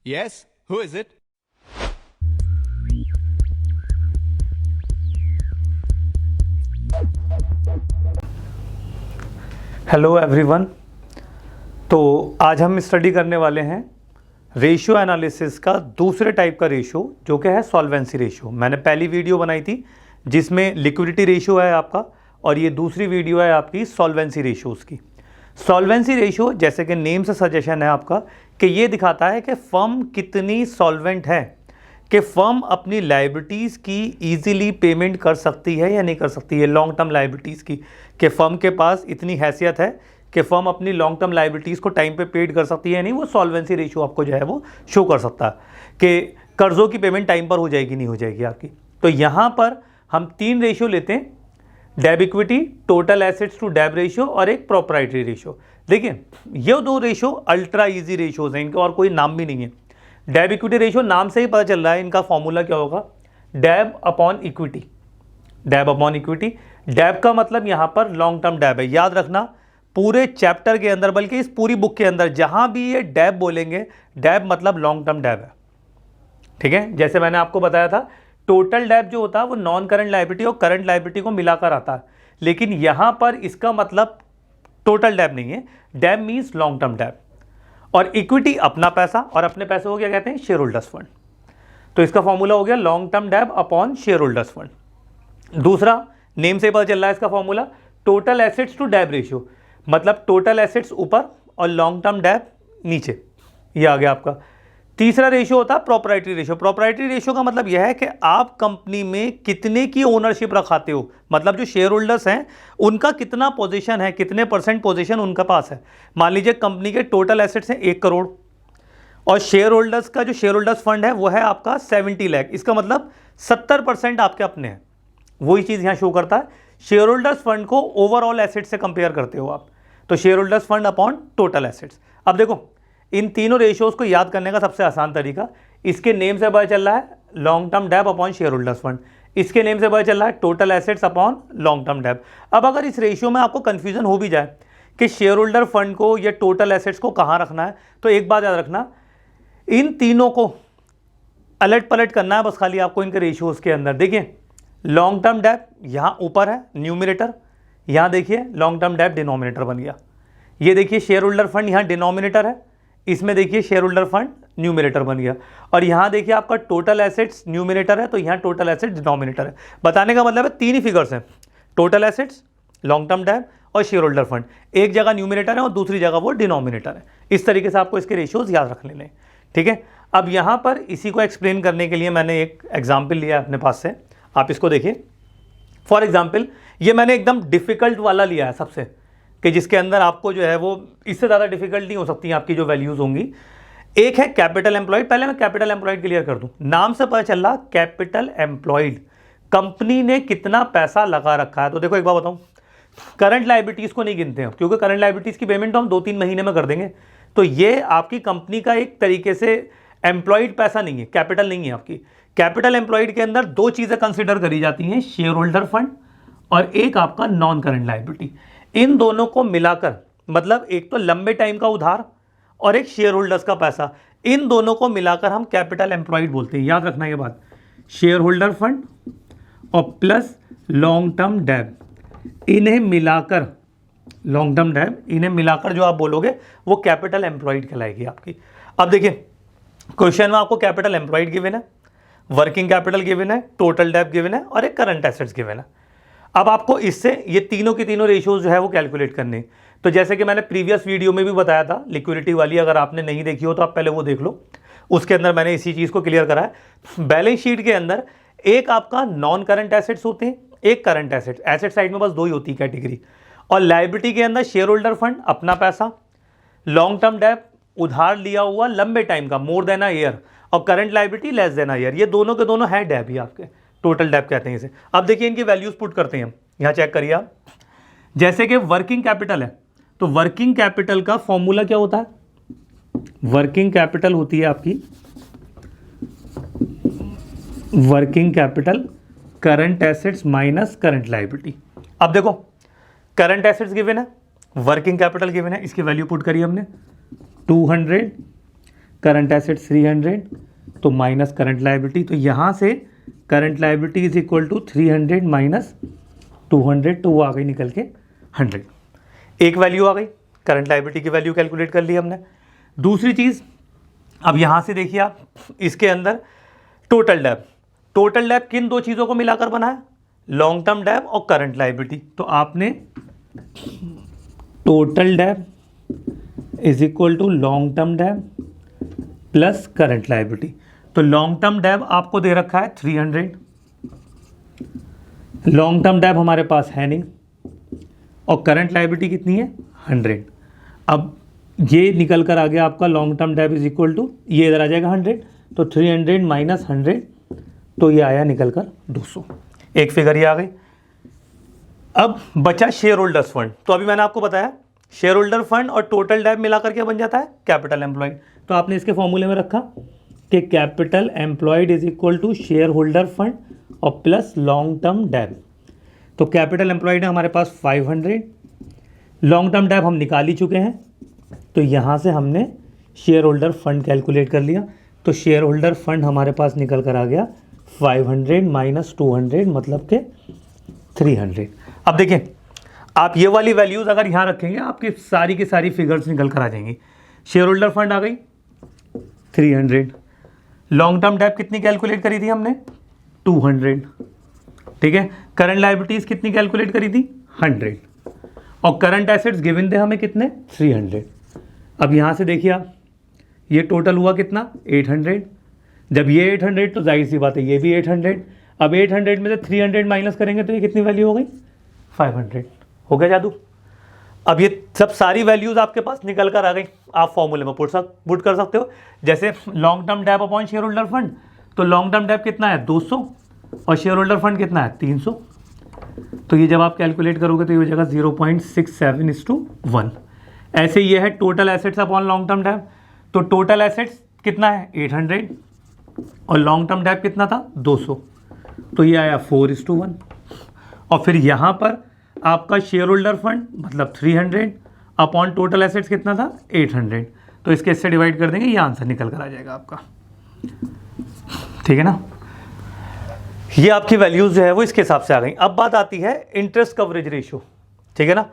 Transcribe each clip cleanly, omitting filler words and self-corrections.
Yes, who is it? Hello everyone. तो आज हम स्टडी करने वाले हैं रेशियो एनालिसिस का दूसरे टाइप का रेशियो जो कि है सॉल्वेंसी रेशियो। मैंने पहली वीडियो बनाई थी जिसमें लिक्विडिटी रेशियो है आपका, और ये दूसरी वीडियो है आपकी सॉल्वेंसी रेशियोज़ की। सॉल्वेंसी रेशियो जैसे कि नेम से सजेशन है आपका कि ये दिखाता है कि फर्म कितनी सॉल्वेंट है, कि फर्म अपनी लाइबिलिटीज़ की इजीली पेमेंट कर सकती है या नहीं कर सकती है, लॉन्ग टर्म लाइबिलिटीज़ की, कि फर्म के पास इतनी हैसियत है कि फर्म अपनी लॉन्ग टर्म लाइबिलिटीज़ को टाइम पे पेड कर सकती है नहीं। वो सॉल्वेंसी रेशियो आपको जो है वो शो कर सकता है कि कर्ज़ों की पेमेंट टाइम पर हो जाएगी नहीं हो जाएगी आपकी। तो यहाँ पर हम 3 रेशियो लेते हैं, डेब equity, total assets to debt ratio और एक प्रोप्राइटरी रेशियो। देखिए ये 2 रेशियो अल्ट्रा ईजी रेशियोज़ हैं, इनका और कोई नाम भी नहीं है। डेब इक्विटी रेशियो नाम से ही पता चल रहा है इनका फॉर्मूला क्या होगा, डेब अपॉन इक्विटी। डेब अपॉन इक्विटी, डेब का मतलब यहां पर लॉन्ग टर्म डेब है। याद रखना पूरे चैप्टर के अंदर, बल्कि इस पूरी बुक के अंदर जहां भी ये डेब बोलेंगे, डेब मतलब लॉन्ग टर्म डेब है। ठीक है, जैसे मैंने आपको बताया था टोटल डेब जो होता है वो नॉन करंट लायबिलिटी और करंट लायबिलिटी को मिलाकर आता है, लेकिन यहां पर इसका मतलब टोटल डेब नहीं है, डेब मीन्स लॉन्ग टर्म डेब। और इक्विटी अपना पैसा, और अपने पैसे को क्या कहते हैं, शेयर होल्डर्स फंड। तो इसका फॉर्मूला हो गया long term debt upon share holders fund. दूसरा नेम से पता चल रहा है इसका formula total assets to debt ratio, मतलब टोटल एसेट्स ऊपर और लॉन्ग टर्म डेब नीचे, ये आ गया आपका। तीसरा रेशियो होता है प्रोप्राइटरी रेशियो। प्रोप्राइटरी रेशियो का मतलब यह है कि आप कंपनी में कितने की ओनरशिप रखाते हो, मतलब जो शेयर होल्डर्स हैं उनका कितना पोजीशन है, कितने % पोजीशन उनका पास है। मान लीजिए कंपनी के टोटल एसेट्स हैं 1 करोड़ और शेयर होल्डर्स का जो शेयर होल्डर्स फंड है वो है आपका 70 लाख, इसका मतलब 70% आपके अपने हैं। वही चीज़ यहाँ शो करता है, शेयर होल्डर्स फंड को ओवरऑल एसेट से कंपेयर करते हो आप, तो share holders fund upon total assets. अब देखो इन तीनों रेशियोज को याद करने का सबसे आसान तरीका, इसके नेम से पता चल रहा है long term debt upon share holders fund, इसके नेम से पता चल रहा है total assets upon long term debt. अब अगर इस रेशियो में आपको कंफ्यूजन हो भी जाए कि शेयर होल्डर फंड को या टोटल एसेट्स को कहाँ रखना है, तो एक बात याद रखना, इन तीनों को अलट पलट करना है बस खाली आपको इनके रेशियोज के अंदर। देखिए लॉन्ग टर्म डेब यहाँ ऊपर है न्यूमिनेटर, यहाँ देखिए लॉन्ग टर्म डेब डिनोमिनेटर बन गया। ये देखिए शेयर होल्डर फंड यहाँ डिनोमिनेटर है, इसमें देखिए शेयर होल्डर फंड न्यूमिनेटर बन गया, और यहाँ देखिए आपका टोटल एसेट्स न्यूमिनेटर है तो यहाँ टोटल एसेट्स डिनोमिनेटर है। बताने का मतलब है 3 ही फिगर्स हैं, टोटल एसेट्स, लॉन्ग टर्म डेब और शेयर होल्डर फंड। एक जगह न्यूमिनेटर है और दूसरी जगह वो डिनोमिनेटर है। इस तरीके से आपको इसके रेशियोज याद रख लेने। ठीक है, अब यहाँ पर इसी को एक्सप्लेन करने के लिए मैंने एक एग्जाम्पल लिया अपने पास से, आप इसको देखिए। फॉर एग्जाम्पल ये मैंने एकदम डिफिकल्ट वाला लिया है सबसे, कि जिसके अंदर आपको जो है वो इससे ज़्यादा डिफिकल्ट नहीं हो सकती आपकी जो वैल्यूज़ होंगी। एक है कैपिटल एम्प्लॉयड, पहले मैं कैपिटल एम्प्लॉयड क्लियर कर दूं। नाम से पता चल रहा कैपिटल एम्प्लॉयड, कंपनी ने कितना पैसा लगा रखा है। तो देखो एक बात बताऊं, करंट लाइबिलिटीज़ को नहीं गिनते हैं क्योंकि करंट लाइबिलिटीज़ की पेमेंट तो हम 2-3 महीने में कर देंगे। तो ये आपकी कंपनी का एक तरीके से एम्प्लॉयड पैसा नहीं है, कैपिटल नहीं है आपकी। कैपिटल एम्प्लॉयड के अंदर 2 चीज़ें कंसिडर करी जाती हैं, शेयर होल्डर फंड और एक आपका नॉन करंट लाइबिलिटी। इन दोनों को मिलाकर, मतलब एक तो लंबे टाइम का उधार और एक शेयर होल्डर्स का पैसा, इन दोनों को मिलाकर हम कैपिटल एम्प्लॉयड बोलते हैं। याद रखना ये बात, शेयर होल्डर फंड और प्लस लॉन्ग टर्म डेब, इन्हें मिलाकर, लॉन्ग टर्म डेब इन्हें मिलाकर जो आप बोलोगे वो कैपिटल एम्प्लॉयड कहलाएगी आपकी। अब देखिए क्वेश्चन में आपको कैपिटल एम्प्लॉयड गिवन है, वर्किंग कैपिटल गिवन है, टोटल डेब गिवन है और एक करंट एसेट्स गिवन है। अब आपको इससे ये तीनों की तीनों रेशियोज जो है वो कैलकुलेट करने। तो जैसे कि मैंने प्रीवियस वीडियो में भी बताया था लिक्विडिटी वाली, अगर आपने नहीं देखी हो तो आप पहले वो देख लो, उसके अंदर मैंने इसी चीज़ को क्लियर करा है। बैलेंस शीट के अंदर एक आपका नॉन करंट एसेट्स होते हैं, एक करंट एसेट्स, एसेट साइड में बस 2 ही होती है कैटेगरी, और लाइबिलिटी के अंदर शेयर होल्डर फंड अपना पैसा, लॉन्ग टर्म डेब उधार लिया हुआ लंबे टाइम का मोर देन अ ईयर, और current liability less than a year. ये दोनों के दोनों है डेब ही आपके, टोटल डेब कहते हैं इसे। अब देखिए इनकी वैल्यूज पुट करते हैं हम, यहाँ चेक करिए आप। जैसे कि वर्किंग कैपिटल है, तो वर्किंग कैपिटल का फॉर्मूला क्या होता है, वर्किंग कैपिटल होती है आपकी working capital current assets minus current liability. अब देखो करंट एसेट्स गिवन है, वर्किंग कैपिटल गिवन है, इसकी वैल्यू पुट करी हमने 200 करंट एसेट्स 300 तो माइनस करंट लायबिलिटी, तो यहाँ से current liability is equal to 300 minus 200, तो वो आ गई निकल के 100। एक वैल्यू आ गई, करंट लायबिलिटी की वैल्यू कैलकुलेट कर ली हमने। दूसरी चीज़, अब यहाँ से देखिए आप, इसके अंदर टोटल डेब्ट, टोटल डेब्ट किन दो चीज़ों को मिलाकर बना है, लॉन्ग टर्म डेब्ट और करंट लायबिलिटी। तो आपने टोटल डेब्ट is equal to long term डेब्ट प्लस करंट लायबिलिटी। तो लॉन्ग टर्म डेब्ट आपको दे रखा है 300, लॉन्ग टर्म डेब्ट हमारे पास है नहीं, और करंट लायबिलिटी कितनी है 100। अब ये निकल कर आ गया आपका लॉन्ग टर्म डेब्ट इज इक्वल टू, ये इधर आ जाएगा 100, तो 300 माइनस 100, तो ये आया निकल कर 200। एक फिगर ये आ गई। अब बचा शेयर होल्डर्स फंड। तो अभी मैंने आपको बताया शेयर होल्डर फंड और टोटल डेब्ट मिलाकर क्या बन जाता है, कैपिटल एम्प्लॉयड। तो आपने इसके फॉर्मूले में रखा कि capital employed is equal to shareholder fund और प्लस लॉन्ग टर्म डेब्ट। तो कैपिटल एम्प्लॉयड है हमारे पास 500, लॉन्ग टर्म डेब्ट हम निकाल ही चुके हैं, तो यहाँ से हमने शेयर होल्डर फंड कैलकुलेट कर लिया। तो शेयर होल्डर फंड हमारे पास निकल कर आ गया 500 माइनस 200 मतलब के 300। अब देखें, आप ये वाली वैल्यूज़ अगर यहाँ रखेंगे आपकी सारी की सारी फिगर्स निकल कर आ जाएंगी। शेयर होल्डर फंड आ गई 300, लॉन्ग टर्म डेब्ट कितनी कैलकुलेट करी थी हमने 200, ठीक है। करंट लायबिलिटीज़ कितनी कैलकुलेट करी थी 100, और करंट एसेट्स गिवन थे हमें कितने 300। अब यहाँ से देखिए आप, ये टोटल हुआ कितना 800, जब ये 800 तो जाहिर सी बात है ये भी 800। अब 800 में से 300 माइनस करेंगे तो ये कितनी वैल्यू हो गई 500। हो गया जादू। अब ये सब सारी वैल्यूज़ आपके पास निकल कर आ गई, आप फॉर्मूले में पुट कर सकते हो। जैसे लॉन्ग टर्म डेब्ट अपॉन शेयर होल्डर फंड, तो लॉन्ग टर्म डेब्ट कितना है 200 और शेयर होल्डर फंड कितना है 300। तो ये जब आप कैलकुलेट करोगे तो ये हो जाएगा 0.67:1। ऐसे ये है total assets upon long term डेब्ट। तो टोटल एसेट्स कितना है 800 और लॉन्ग टर्म डेब्ट कितना था 200, तो ये आया 4:1। और फिर यहाँ पर आपका शेयर होल्डर फंड मतलब 300 अपॉन टोटल एसेट्स कितना था 800, तो इसके इससे डिवाइड कर देंगे, ये आंसर निकल कर आ जाएगा आपका, ठीक है ना। ये आपकी वैल्यूज जो है वो इसके हिसाब से आ गई। अब बात आती है इंटरेस्ट कवरेज रेशियो, ठीक है ना।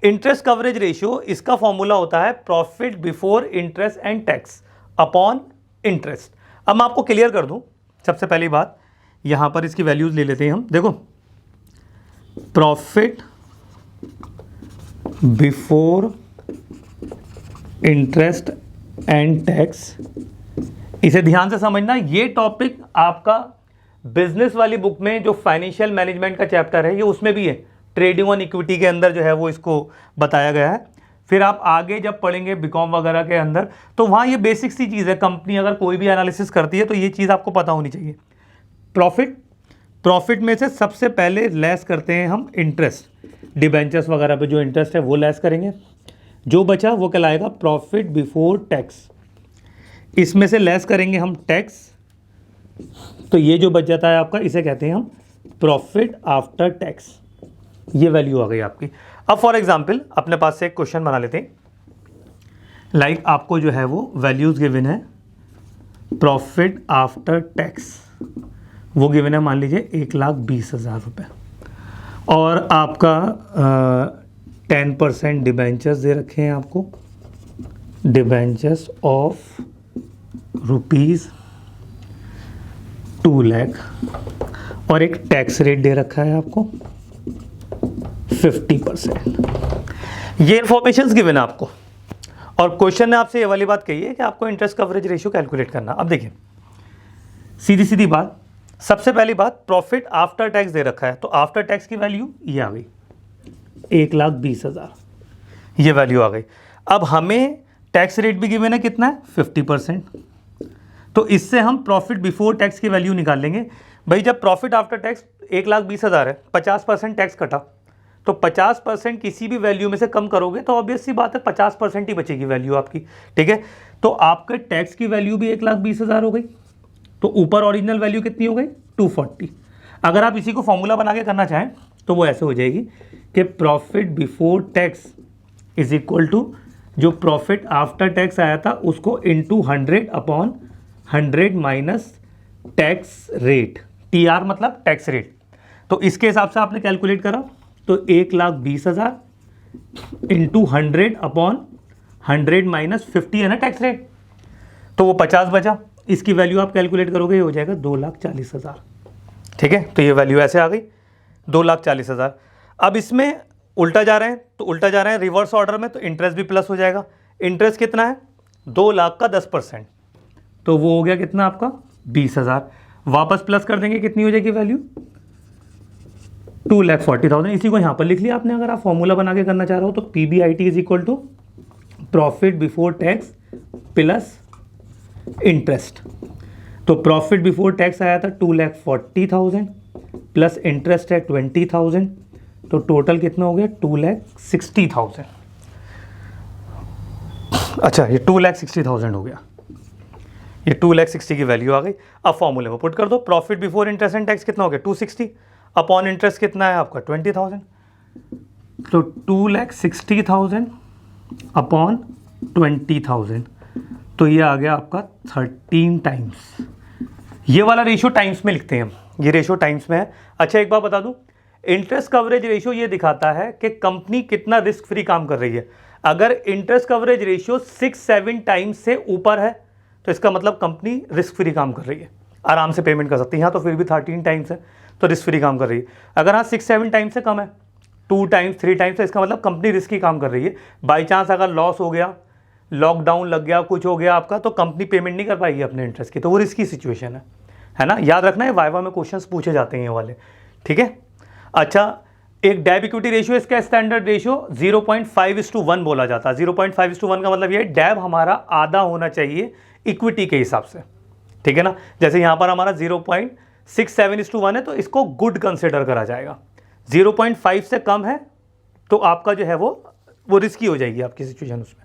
इंटरेस्ट कवरेज रेशियो, इसका फॉर्मूला होता है profit before interest and tax upon interest. अब मैं आपको क्लियर कर दूं, सबसे पहली बात यहाँ पर इसकी वैल्यूज ले लेते हैं हम। देखो, profit before interest and tax, इसे ध्यान से समझना। ये टॉपिक आपका बिजनेस वाली बुक में जो फाइनेंशियल मैनेजमेंट का चैप्टर है ये उसमें भी है, ट्रेडिंग ऑन इक्विटी के अंदर जो है वो इसको बताया गया है। फिर आप आगे जब पढ़ेंगे बीकॉम वगैरह के अंदर तो वहाँ ये बेसिक सी चीज़ है, कंपनी अगर कोई भी एनालिसिस करती है तो ये चीज़ आपको पता होनी चाहिए। प्रॉफिट में से सबसे पहले लेस करते हैं हम इंटरेस्ट, डिबेंचर्स वगैरह पे जो इंटरेस्ट है वो लेस करेंगे, जो बचा वो कहलाएगा प्रॉफिट बिफोर टैक्स। इसमें से लेस करेंगे हम टैक्स, तो ये जो बच जाता है आपका इसे कहते हैं हम प्रॉफिट आफ्टर टैक्स। ये वैल्यू आ गई आपकी। अब फॉर एग्जांपल अपने पास से एक क्वेश्चन बना लेते हैं, लाइक आपको जो है वो वैल्यूज गिवन है प्रॉफिट आफ्टर टैक्स, वो गिवन है मान लीजिए 1,20,000 रुपये, और आपका 10% डिबेंचर्स दे रखे हैं आपको, डिबेंचर्स ऑफ ₹2 लाख, और एक टैक्स रेट दे रखा है आपको 50%। ये इन्फॉर्मेशन गिवन है आपको, और क्वेश्चन ने आपसे ये वाली बात कही है कि आपको इंटरेस्ट कवरेज रेशियो कैलकुलेट करना। अब देखिए सीधी सीधी बात, सबसे पहली बात प्रॉफिट आफ्टर टैक्स दे रखा है, तो आफ्टर टैक्स की वैल्यू ये आ गई 1,20,000, ये वैल्यू आ गई। अब हमें टैक्स रेट भी गिवन है कितना है 50%, तो इससे हम प्रॉफिट बिफोर टैक्स की वैल्यू निकाल लेंगे। भाई जब प्रॉफिट आफ्टर टैक्स 1,20,000 है, 50% टैक्स कटा, तो 50% किसी भी वैल्यू में से कम करोगे तो ऑब्वियस सी बात है 50% ही बचेगी वैल्यू आपकी, ठीक है। तो आपके टैक्स की वैल्यू भी 1,20,000 हो गई, तो ऊपर ओरिजिनल वैल्यू कितनी हो गई 240। अगर आप इसी को फॉर्मूला बना के करना चाहें तो वो ऐसे हो जाएगी कि profit before tax is equal to जो प्रॉफिट आफ्टर टैक्स आया था उसको into 100 upon 100 minus tax rate, TR मतलब टैक्स रेट। तो इसके हिसाब से आपने कैलकुलेट करा तो 1,20,000 इंटू 100 अपॉन 100 माइनस 50 है ना टैक्स रेट, तो वो 50 बचा। इसकी वैल्यू आप कैलकुलेट करोगे, ये हो जाएगा 2,40,000। ठीक है, तो ये वैल्यू ऐसे आ गई 2,40,000। अब इसमें उल्टा जा रहे हैं, तो उल्टा जा रहे हैं रिवर्स ऑर्डर में, तो इंटरेस्ट भी प्लस हो जाएगा। इंटरेस्ट कितना है, 2 लाख का 10%, तो वो हो गया कितना आपका 20,000। वापस प्लस कर देंगे, कितनी हो जाएगी वैल्यू 2,40,000। इसी को यहाँ पर लिख लिया आपने। अगर आप फॉर्मूला बना के करना चाह रहे हो तो PBIT is equal to profit before tax plus interest. तो प्रॉफिट बिफोर टैक्स आया था 2,40,000 प्लस इंटरेस्ट है 20,000, तो टोटल कितना हो गया 2,60,000। अच्छा, ये 2,60,000 हो गया, ये 2,60,000 की वैल्यू आ गई। अब फॉर्मूले में पुट कर दो, profit before interest and tax कितना हो गया 260 अपॉन इंटरेस्ट कितना है आपका 20,000, तो 2,60,000 अपॉन 20,000, तो ये आ गया आपका 13 टाइम्स। ये वाला रेशियो टाइम्स में लिखते हैं हम, ये रेशियो टाइम्स में है। अच्छा, एक बात बता दूं, इंटरेस्ट कवरेज रेशियो ये दिखाता है कि कंपनी कितना रिस्क फ्री काम कर रही है। अगर इंटरेस्ट कवरेज रेशियो 6-7 टाइम्स से ऊपर है तो इसका मतलब कंपनी रिस्क फ्री काम कर रही है, आराम से पेमेंट कर सकती है। यहाँ तो फिर भी 13 टाइम्स है, तो रिस्क फ्री काम कर रही है। अगर हाँ 6-7 टाइम्स से कम है, 2 टाइम्स 3 टाइम्स, तो इसका मतलब कंपनी रिस्की काम कर रही है। बाई चांस अगर लॉस हो गया, लॉकडाउन लग गया, कुछ हो गया आपका, तो कंपनी पेमेंट नहीं कर पाएगी अपने इंटरेस्ट की, तो वो रिस्की सिचुएशन है ना। याद रखना है, वाइवा में क्वेश्चंस पूछे जाते हैं ये वाले। ठीक है। अच्छा, एक डेब इक्विटी रेशियो, इसका स्टैंडर्ड रेशियो 0.5:1 बोला जाता है। 0.5:1 का मतलब ये डेब हमारा आधा होना चाहिए इक्विटी के हिसाब से। ठीक है ना, जैसे यहाँ पर हमारा 0.67:1 है, तो इसको गुड कंसिडर करा जाएगा। 0.5 से कम है तो आपका जो है वो रिस्की हो जाएगी आपकी सिचुएशन उसमें।